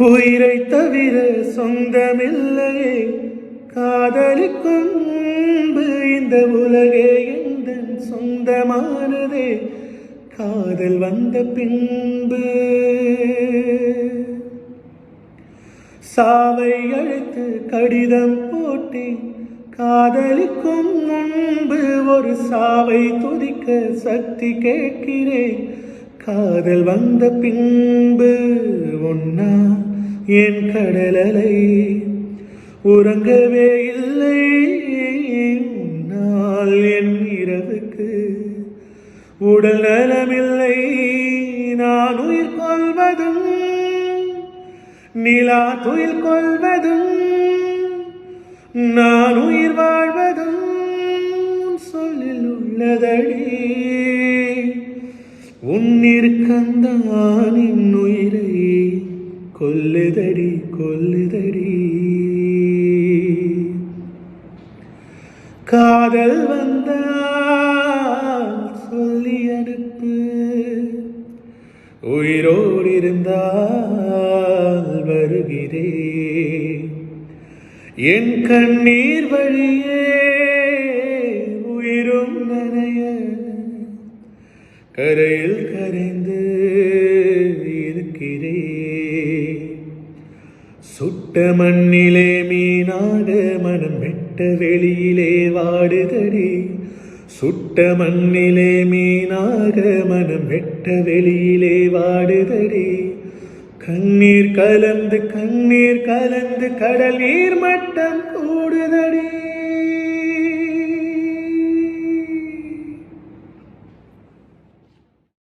உயிரை தவிர சொந்தமில்லையே காதலிக்கும் முன்பு இந்த உலகே எந்தன் சொந்தமானதே காதல் வந்த பின்பு. சாவை அழைத்து கடிதம் போட்டேன் காதலிக்கும் முன்பு ஒரு சாவை துதிக்க சக்தி கேட்கிறேன் காதல் வந்த பின்பு. ஒன்னா என் கடலலை உறங்கவே இல்லை உன்னால் என் இரவுக்கு உடல் நலமில்லை. நான் உயிர் கொள்வதும் நிலா துயில் கொள்வதும் நான் உயிர் வாழ்வதும் சொல்லில் உள்ளதடி. உன்னிருக்கந்தான் என் உயிரை கொல்லுதடி கொல்லுதடி. காதல் வந்தால் சொல்லி அனுப்பு உயிரோடு இருந்தால் வருகிறேன். என் கண்ணீர் வழியே உயிரும் நனைய கரையில் கரைந்து இருக்கிறேன். சுட்ட மண்ணிலே மீனாக மனம் வெட்ட வெளியிலே வாடுதடி. சுட்ட மண்ணிலே மீனாக மனம் வெட்ட வெளியிலே வாடுதடி. கண்ணீர் கலந்து கடல் நீர் மட்டம் கூடுதடி.